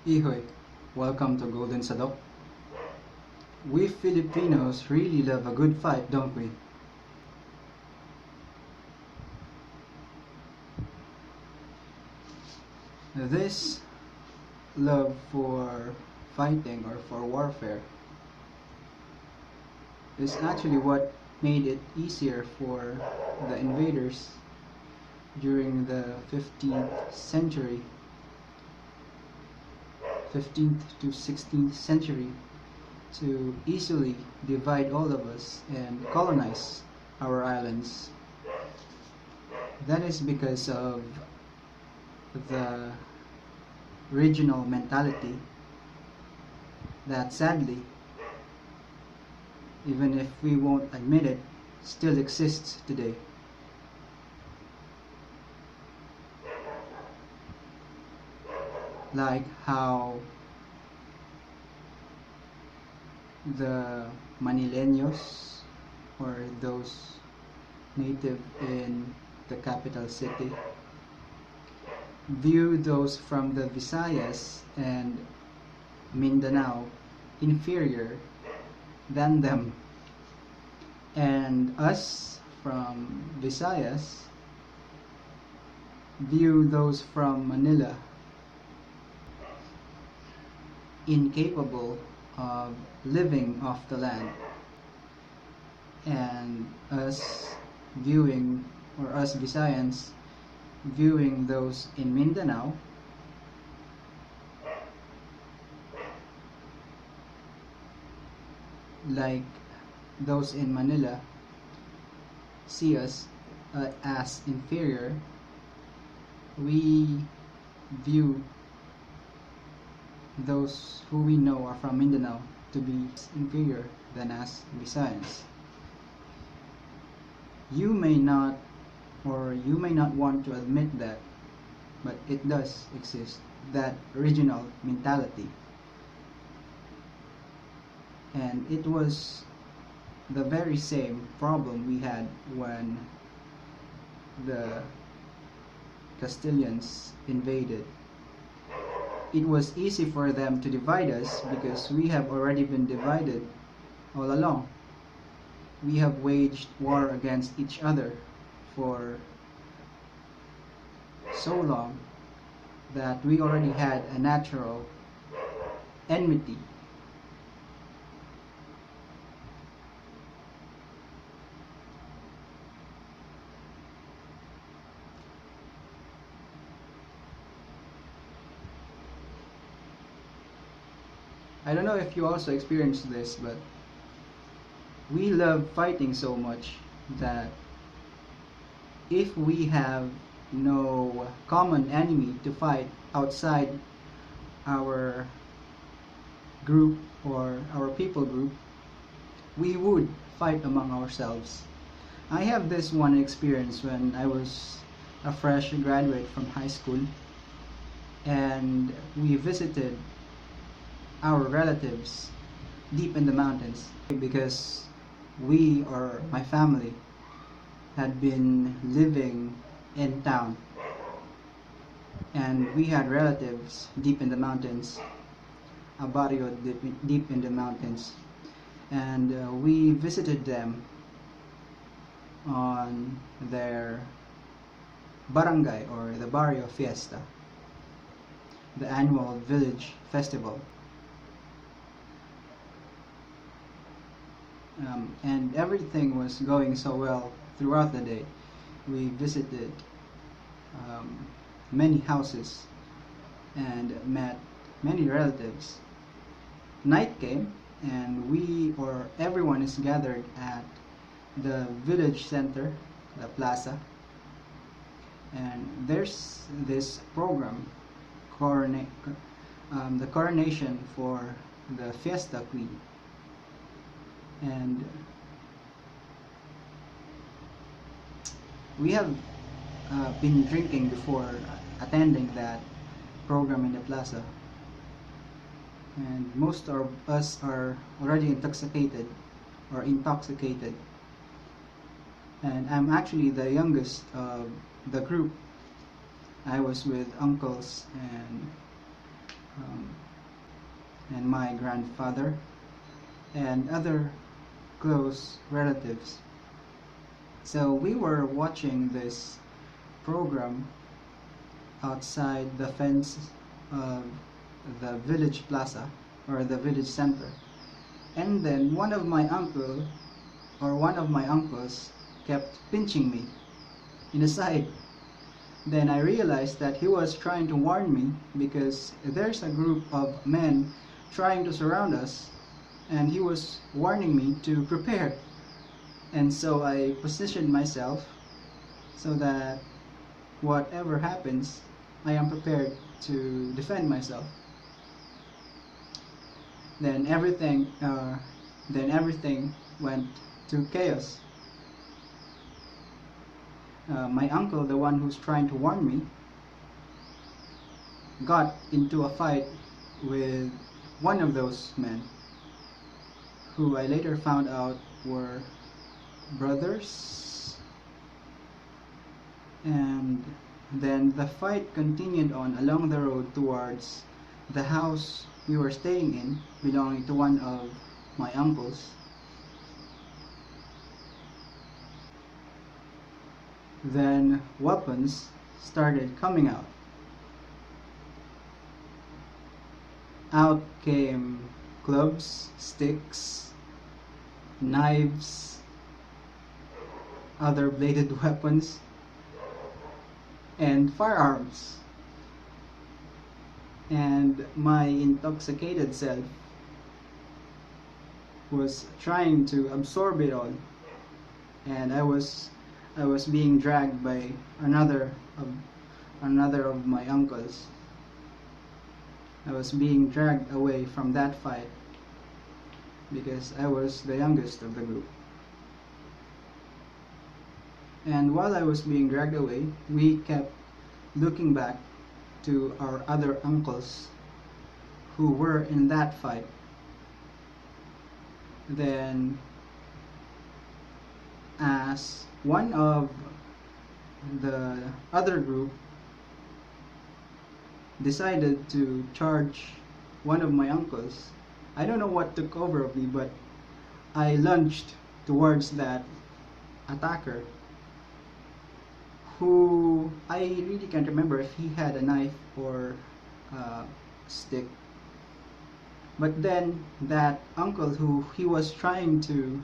Ihoy, welcome to Golden Sadok. We Filipinos really love a good fight, don't we? This love for fighting or for warfare is actually what made it easier for the invaders during the 15th to 16th century to easily divide all of us and colonize our islands. That is because of the regional mentality that sadly, even if we won't admit it, still exists today. Like how the Manileños or those native in the capital city view those from the Visayas and Mindanao inferior than them, and us from Visayas view those from Manila incapable of living off the land, and us Visayans viewing those in Mindanao like those in Manila see us as inferior. We view those who we know are from Mindanao to be inferior than us Visayans. You may not want to admit that, but it does exist, that regional mentality. And it was the very same problem we had when the Castilians invaded. It was easy for them to divide us because we have already been divided all along. We have waged war against each other for so long that we already had a natural enmity. I don't know if you also experienced this, but we love fighting so much that if we have no common enemy to fight outside our group or our people group, we would fight among ourselves. I have this one experience when I was a fresh graduate from high school, and we visited our relatives deep in the mountains because we or my family had been living in town, and we had relatives deep in the mountains, a barrio deep in the mountains, and we visited them on their barangay or the barrio fiesta, the annual village festival. And everything was going so well throughout the day. We visited many houses and met many relatives. Night came, and everyone is gathered at the village center, the plaza, and there's this program, the coronation for the fiesta queen. And we have been drinking before attending that program in the plaza, and most of us are already intoxicated, and I'm actually the youngest of the group. I was with uncles and um, and my grandfather and other close relatives. So we were watching this program outside the fence of the village plaza or the village center. And then one of my uncles kept pinching me in the side. Then I realized that he was trying to warn me because there's a group of men trying to surround us, and he was warning me to prepare. And so I positioned myself so that whatever happens, I am prepared to defend myself. Then everything, uh, then everything went to chaos. My uncle, the one who's trying to warn me, got into a fight with one of those men, who I later found out were brothers. And then the fight continued on along the road towards the house we were staying in, belonging to one of my uncles. Then weapons started coming out. Out came clubs, sticks, knives, other bladed weapons, and firearms. And my intoxicated self was trying to absorb it all, and I was being dragged by another of my uncles. I was being dragged away from that fight because I was the youngest of the group. And while I was being dragged away, we kept looking back to our other uncles who were in that fight. Then, as one of the other group decided to charge one of my uncles, I don't know what took over of me, but I lunged towards that attacker, who I really can't remember if he had a knife or a stick. But then that uncle who he was trying to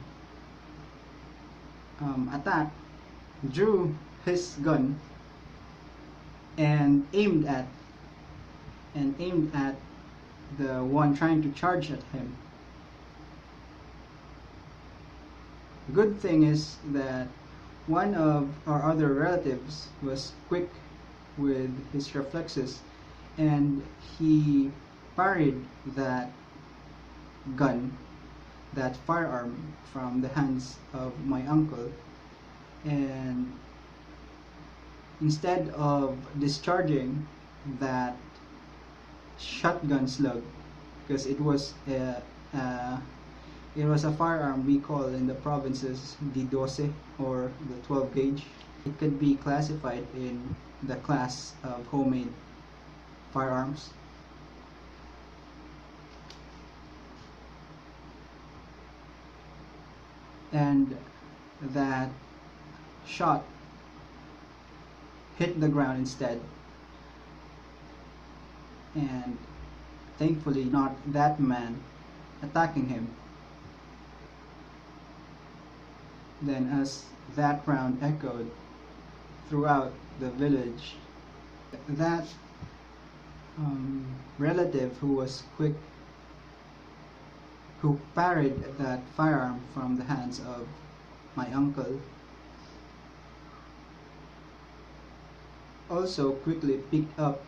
attack drew his gun and aimed at the one trying to charge at him. Good thing is that one of our other relatives was quick with his reflexes, and he parried that gun, that firearm, from the hands of my uncle. And instead of discharging that shotgun slug, because it was a firearm we call in the provinces D12, or the 12 gauge. It could be classified in the class of homemade firearms. And that shot hit the ground instead, and thankfully not that man attacking him. Then as that round echoed throughout the village, that relative who was quick, who parried that firearm from the hands of my uncle, also quickly picked up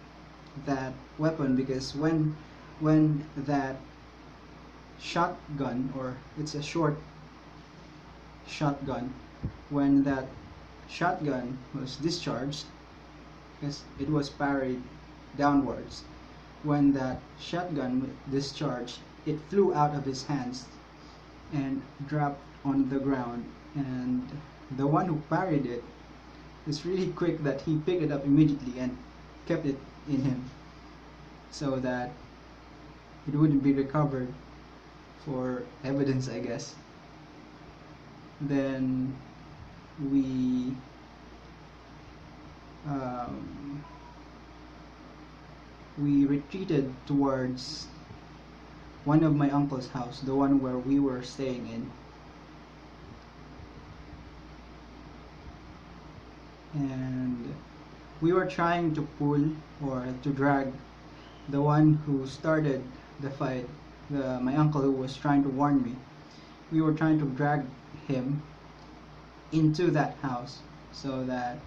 that weapon, because when that shotgun, or it's a short shotgun, when that shotgun was discharged, because it was parried downwards, when that shotgun discharged, it flew out of his hands and dropped on the ground. And the one who parried it is really quick, that he picked it up immediately and kept it in him, so that it wouldn't be recovered for evidence, I guess. Then we um, we retreated towards one of my uncle's house, the one where we were staying in. And we were trying to pull or to drag the one who started the fight, my uncle who was trying to warn me. We were trying to drag him into that house so that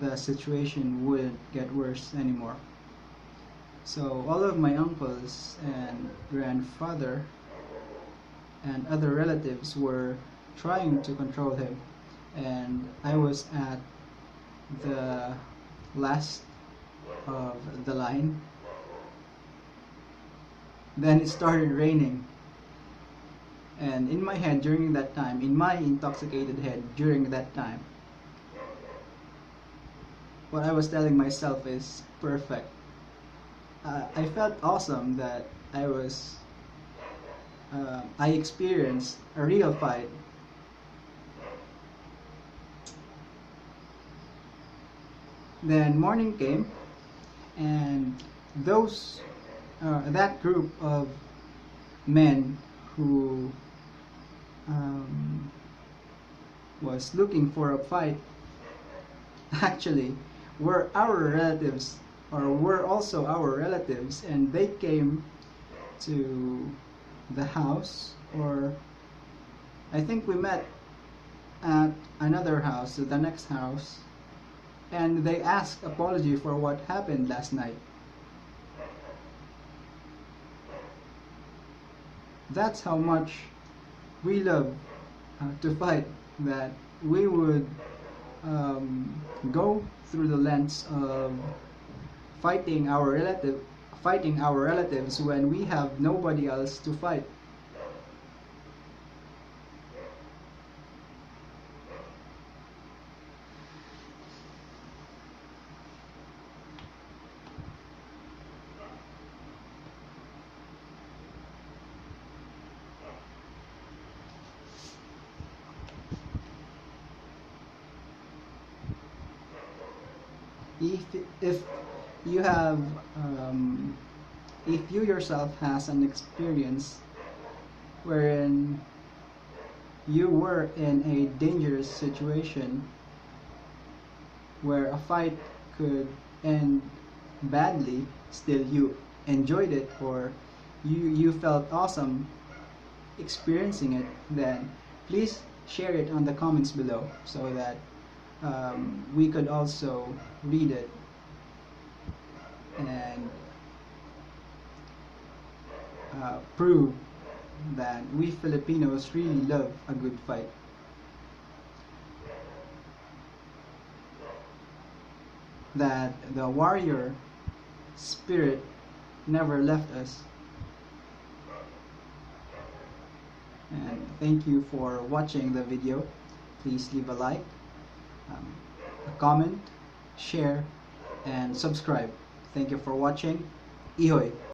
the situation wouldn't get worse anymore. So all of my uncles and grandfather and other relatives were trying to control him, and I was at the last of the line. Then it started raining, and in my head during that time, in my intoxicated head during that time, what I was telling myself is perfect. I felt awesome that I experienced a real fight. Then morning came, and that group of men who was looking for a fight actually were our relatives, or were also our relatives, and they came to the house, or I think we met at another house, the next house, and they asked apology for what happened last night. That's how much we love to fight, that we would go through the lengths of fighting our relatives when we have nobody else to fight. If you have if you yourself has an experience wherein you were in a dangerous situation where a fight could end badly, still you enjoyed it, or you felt awesome experiencing it, then please share it on the comments below so that we could also read it and prove that we Filipinos really love a good fight. That the warrior spirit never left us. And thank you for watching the video. Please leave a like, a comment, share, and subscribe. Thank you for watching. Ihoy!